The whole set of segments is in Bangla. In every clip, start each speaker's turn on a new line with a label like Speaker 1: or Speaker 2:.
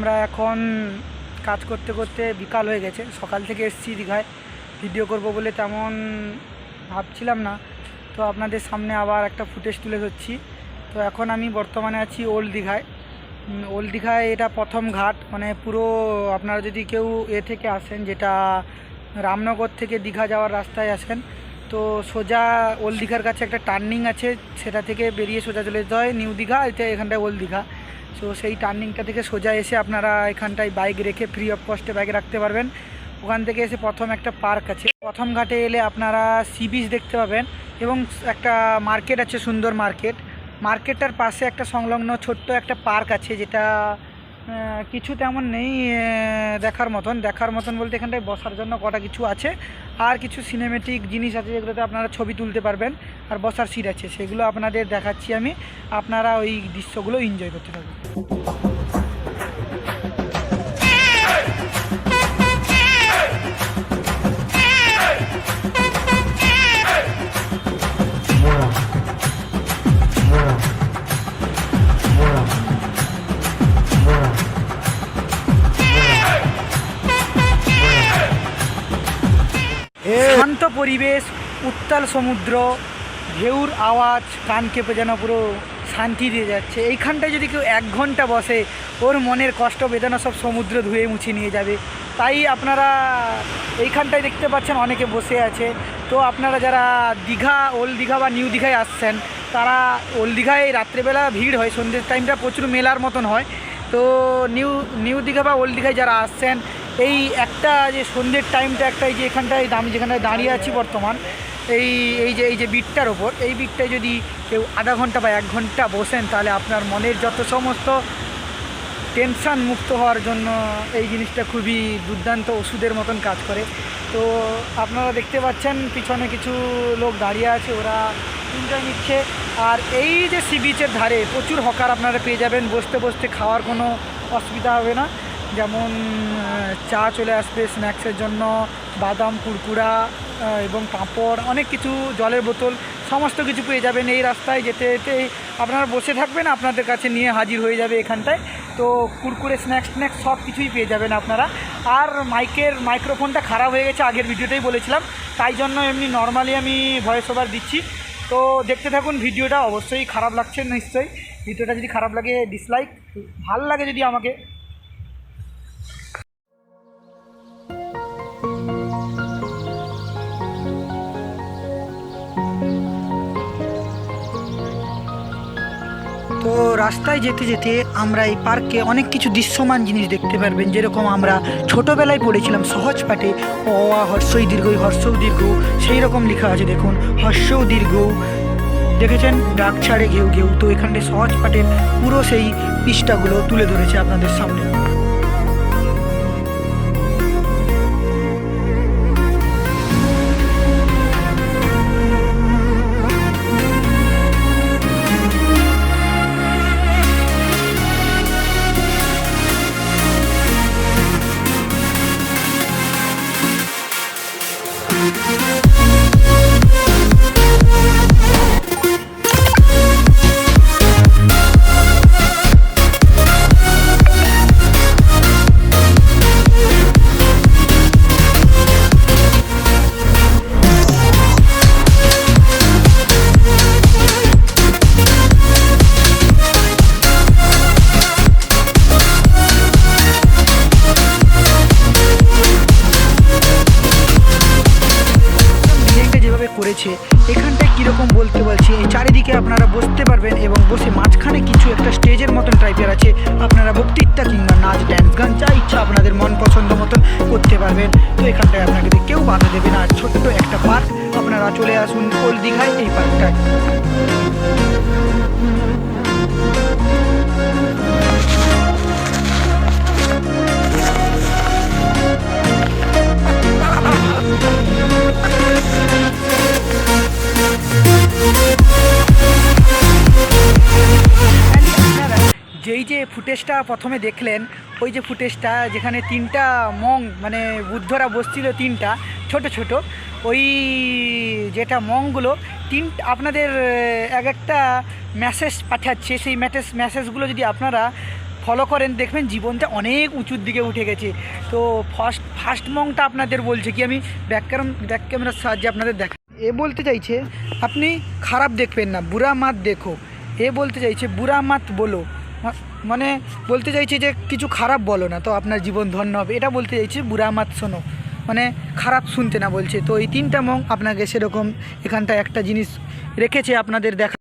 Speaker 1: আমরা এখন কাজ করতে করতে বিকাল হয়ে গেছে। সকাল থেকে এসেছি দীঘায়, ভিডিও করব বলে তেমন ভাবছিলাম না, তো আপনাদের সামনে আবার একটা ফুটেজ তুলে ধরছি। তো এখন আমি বর্তমানে আছি ওল্ড দীঘায়। ওল্ড দীঘায় এটা প্রথম ঘাট, মানে পুরো আপনারা যদি কেউ থেকে আসেন, যেটা রামনগর থেকে দীঘা যাওয়ার রাস্তায় আসেন, তো সোজা ওল্ড দীঘার কাছে একটা টার্নিং আছে, সেটা থেকে বেরিয়ে সোজা চলে যেতে হয় নিউ দীঘা। এখানটায় ওল্ড দীঘা। তো সেই টার্নিংটা থেকে সোজা এসে আপনারা এখানটায় বাইক রেখে ফ্রি অফ কস্টে বাইক রাখতে পারবেন। ওখান থেকে এসে প্রথম একটা পার্ক আছে, প্রথম ঘাটে এলে আপনারা সি বিচ দেখতে পাবেন এবং একটা মার্কেট আছে, সুন্দর মার্কেটটার পাশে একটা সংলগ্ন ছোট্ট একটা পার্ক আছে, যেটা কিছু তেমন নেই দেখার মতন বলতে এখানটায় বসার জন্য কটা কিছু আছে, আর কিছু সিনেমেটিক জিনিস আছে যেগুলোতে আপনারা ছবি তুলতে পারবেন, আর বসার সিট আছে, সেগুলো আপনাদের দেখাচ্ছি আমি। আপনারা ওই দৃশ্যগুলো এনজয় করতে থাকবেন। শান্ত পরিবেশ, উত্তাল সমুদ্র, ঢেউর আওয়াজ কান কেঁপে যেন পুরো শান্তি দিয়ে যাচ্ছে। এইখানটায় যদি কেউ 1 ঘন্টা বসে, ওর মনের কষ্ট বেদনা সব সমুদ্র ধুয়ে মুছে নিয়ে যাবে। তাই আপনারা এইখানটায় দেখতে পাচ্ছেন অনেকে বসে আছে। তো আপনারা যারা দীঘা, ওল্ড দীঘা বা নিউ দীঘায় আসছেন, তারা ওল্ড দীঘায় রাত্রেবেলা ভিড় হয়, সন্ধ্যের টাইমটা প্রচুর মেলার মতন হয়। তো নিউ দীঘা বা ওল্ড দীঘায় যারা আসছেন, এই একটা যে সন্ধ্যের টাইমটা একটা, এই যে এখানটায় আমি যেখানটায় দাঁড়িয়ে আছি বর্তমান, এই যে বিটটার ওপর, এই বিটটায় যদি কেউ আধা ঘন্টা বা 1 ঘন্টা বসেন, তাহলে আপনার মনের যত সমস্ত টেনশান মুক্ত হওয়ার জন্য এই জিনিসটা খুবই দুর্দান্ত ওষুধের মতন কাজ করে। তো আপনারা দেখতে পাচ্ছেন পিছনে কিছু লোক দাঁড়িয়ে আছে, ওরা এনজয় নিচ্ছে। আর এই যে সি বিচের ধারে প্রচুর হকার আপনারা পেয়ে যাবেন, বসতে বসতে খাওয়ার কোনো অসুবিধা হবে না। যেমন চা চলে আসবে স্ন্যাক্সের জন্য, বাদাম, কুরকুরা এবং পাঁপড়, অনেক কিছু, জলের বোতল, সমস্ত কিছু পেয়ে যাবেন। এই রাস্তায় যেতে যেতে আপনারা বসে থাকবেন, আপনাদের কাছে নিয়ে হাজির হয়ে যাবে এখানটায়। তো কুরকুরে, স্ন্যাক্স সব কিছুই পেয়ে যাবেন আপনারা। আর মাইক্রোফোনটা খারাপ হয়ে গেছে, আগের ভিডিওতেই বলেছিলাম, তাই জন্য এমনি নর্মালি আমি ভয়েস ওভার দিচ্ছি। তো দেখতে থাকুন ভিডিওটা। অবশ্যই খারাপ লাগছে নিশ্চয়ই, ভিডিওটা যদি খারাপ লাগে ডিসলাইক, ভালো লাগে যদি আমাকে। তো রাস্তায় যেতে যেতে আমরা এই পার্কে অনেক কিছু দৃশ্যমান জিনিস দেখতে পারবেন, যেরকম আমরা ছোটোবেলায় পড়েছিলাম সহজ পাঠে অ আ হর্ষই দীর্ঘ, হর্ষও দীর্ঘ, সেই রকম লেখা আছে দেখুন, হর্ষও দীর্ঘ, দেখেছেন, ডাক ছাড়ে ঘেউ ঘেউ। তো এখানটায় সহজ পাঠের পুরো সেই পৃষ্ঠাগুলো তুলে ধরেছে আপনাদের সামনে। করেছে এখানটায় কীরকম বলতে বলছি, এই চারিদিকে আপনারা বসতে পারবেন এবং বসে মাঝখানে কিছু একটা স্টেজের মতন টাইপের আছে, আপনারা বক্তৃতা কিংবা নাচ, ড্যান্স, গান যা ইচ্ছা আপনাদের মন পছন্দ মতন করতে পারবেন। তো এখানটায় আপনাকে কেউ বাধা দেবে না। ছোট্ট একটা পার্ক, আপনারা চলে আসুন ওল্ড দীঘায় এই পার্কটায়। যেই যে ফুটেজটা প্রথমে দেখলেন, ওই যে ফুটেজটা যেখানে 3টা মানে বুদ্ধরা বসছিল, 3টা ছোট ছোট, ওই যেটা মংগুলো আপনাদের এক একটা মেসেজ পাঠাচ্ছে। সেই মেসেজগুলো যদি আপনারা ফলো করেন, দেখবেন জীবনটা অনেক উঁচুর দিকে উঠে গেছে। তো ফার্স্ট মংটা আপনাদের বলছে কি, আমি ব্যাক ক্যামেরার সাহায্যে আপনাদের দেখা। এ বলতে চাইছে আপনি খারাপ দেখবেন না, বুড়া মাত দেখো। এ বলতে চাইছে বুড়া মাত বলো, মানে বলতে চাইছে যে কিছু খারাপ বলো না, তো আপনার জীবন ধন্য হবে। এটা বলতে চাইছে বুড়া মাত শোনো, মানে খারাপ শুনতে না বলছে। তো এই 3টা মং আপনাকে সেরকম এখানটা একটা জিনিস রেখেছে আপনাদের দেখা।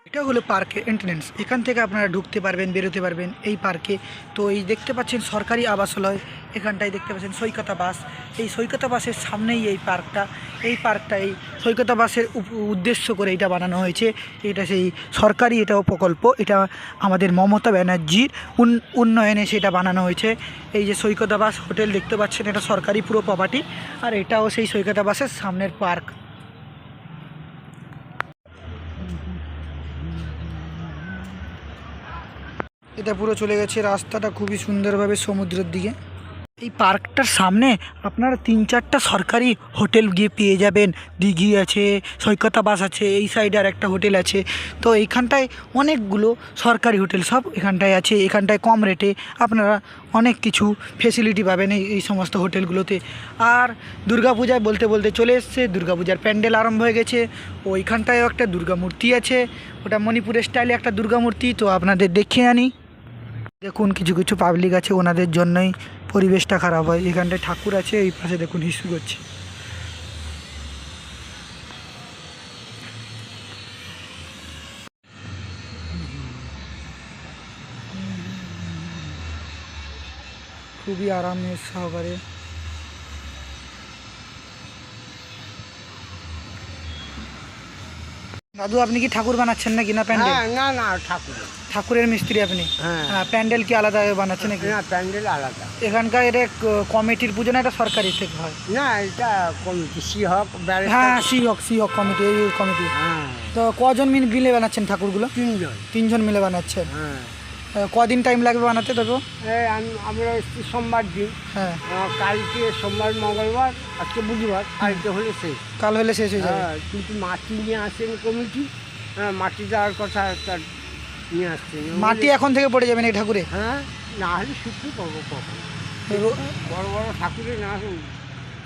Speaker 1: এটা হলো পার্কের এন্ট্রেন্স, এখান থেকে আপনারা ঢুকতে পারবেন, বেরোতে পারবেন এই পার্কে। তো এই দেখতে পাচ্ছেন সরকারি আবাসালয়, এখানটায় দেখতে পাচ্ছেন সৈকতা বাস। এই সৈকতা বাসের সামনেই এই পার্কটা। এই সৈকতা বাসের উদ্দেশ্য করে এটা বানানো হয়েছে। এটা সেই সরকারি এটাও প্রকল্প, এটা আমাদের মমতা ব্যানার্জির উন্নয়নে সেটা বানানো হয়েছে। এই যে সৈকতা বাস হোটেল দেখতে পাচ্ছেন, এটা সরকারি পুরো প্রপার্টি, আর এটাও সেই সৈকতা বাসের সামনের পার্ক। এটা পুরো চলে গেছে রাস্তাটা খুবই সুন্দরভাবে সমুদ্রের দিকে। এই পার্কটার সামনে আপনারা 3-4টা সরকারি হোটেল গিয়ে পেয়ে যাবেন। দিঘি আছে, সৈকতা বাস আছে, এই সাইডে আর একটা হোটেল আছে। তো এইখানটায় অনেকগুলো সরকারি হোটেল সব এখানটায় আছে। এখানটায় কম রেটে আপনারা অনেক কিছু ফেসিলিটি পাবেন এই সমস্ত হোটেলগুলোতে। আর দুর্গাপূজায় বলতে বলতে চলে এসছে, দুর্গাপূজার প্যান্ডেল আরম্ভ হয়ে গেছে। ওইখানটায়ও একটা দুর্গা মূর্তি আছে, ওটা মণিপুরের স্টাইলে একটা দুর্গা মূর্তি। তো আপনাদের দেখিয়ে আনি। দেখুন কিছু কিছু পাবলিক আছে, ওনাদের জন্যই পরিবেশটা খারাপ হয়। এখানটায় ঠাকুর আছে, এই পাশে দেখুন হিসু করছে। খুবই আরামের সহকারে। দাদু আপনি কি ঠাকুর বানাচ্ছেন নাকি না প্যান্ডেল?
Speaker 2: না না,
Speaker 1: ঠাকুরের মিস্ত্রি আপনি? হ্যাঁ। প্যান্ডেল কি আলাদা বানাচ্ছেন নাকি?
Speaker 2: না, প্যান্ডেল আলাদা।
Speaker 1: এখানকার এটা কমিটির পুজো না, এটা সরকারি থেকে হয়?
Speaker 2: না, এটা কমিটি সিহক।
Speaker 1: হ্যাঁ, সিহক কমিটি, এই কমিটি। তো কজন মিলে বানাচ্ছেন ঠাকুরগুলো? 3জন মিলে বানাচ্ছেন। কদিন টাইম লাগবে বানাতে তবে?
Speaker 2: আমরা এসছি সোমবার দিন।
Speaker 1: হ্যাঁ,
Speaker 2: কালকে সোমবার, মঙ্গলবার, আজকে বুধবার, কালকে হলে শেষ।
Speaker 1: কাল হলে শেষ হয়ে যাবে।
Speaker 2: কিন্তু মাটি নিয়ে আসেন কমিটি, মাটি দেওয়ার কথা তার নিয়ে আসছেন।
Speaker 1: মাটি এখন থেকে পড়ে যাবেন এই ঠাকুরে?
Speaker 2: হ্যাঁ, না হলে শুক্তি করবো কখন? বড় বড় ঠাকুরে না আসুন।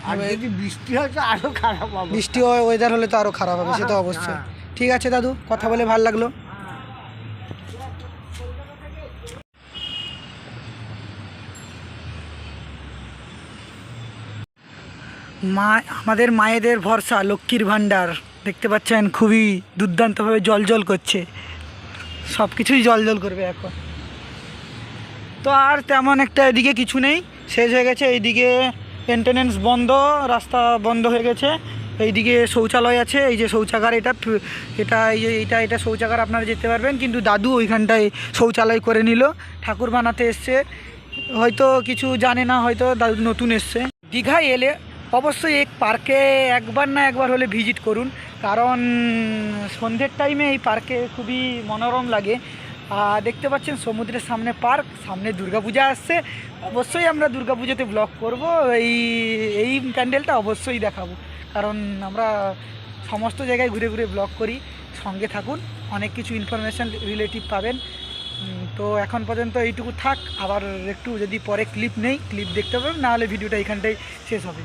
Speaker 2: আর যদি বৃষ্টি হয় তো আরও খারাপ হবে।
Speaker 1: বৃষ্টি হয়, ওয়েদার হলে তো আরও খারাপ হবে, সে তো অবশ্যই। ঠিক আছে দাদু, কথা বলে ভালো লাগলো। আমাদের মায়েদের ভরসা লক্ষ্মীর ভাণ্ডার দেখতে পাচ্ছেন, খুবই দুর্দান্তভাবে জল করছে। সব কিছুই জল করবে এখন। তো আর তেমন একটা এদিকে কিছু নেই, শেষ হয়ে গেছে। এইদিকে মেনটেনেন্স বন্ধ, রাস্তা বন্ধ হয়ে গেছে। এইদিকে শৌচালয় আছে, এই যে শৌচাগার, এটা শৌচাগার, আপনারা যেতে পারবেন। কিন্তু দাদু ওইখানটায় শৌচালয় করে নিল, ঠাকুর বানাতে এসছে, হয়তো কিছু জানে না, হয়তো দাদু নতুন এসছে। দীঘায় এলে অবশ্যই এই পার্কে একবার না একবার হলে ভিজিট করুন, কারণ সন্ধ্যের টাইমে এই পার্কে খুবই মনোরম লাগে। দেখতে পাচ্ছেন সমুদ্রের সামনে পার্ক, সামনে দুর্গাপূজা আসছে। অবশ্যই আমরা দুর্গাপুজোতে ব্লগ করব, এই প্যান্ডেলটা অবশ্যই দেখাবো, কারণ আমরা সমস্ত জায়গায় ঘুরে ঘুরে ব্লগ করি। সঙ্গে থাকুন, অনেক কিছু ইনফরমেশান রিলেটিভ পাবেন। তো এখন পর্যন্ত এইটুকু থাক, আবার একটু যদি পরে ক্লিপ নেই, ক্লিপ দেখতে পাবেন, নাহলে ভিডিওটা এখানটাই শেষ হবে।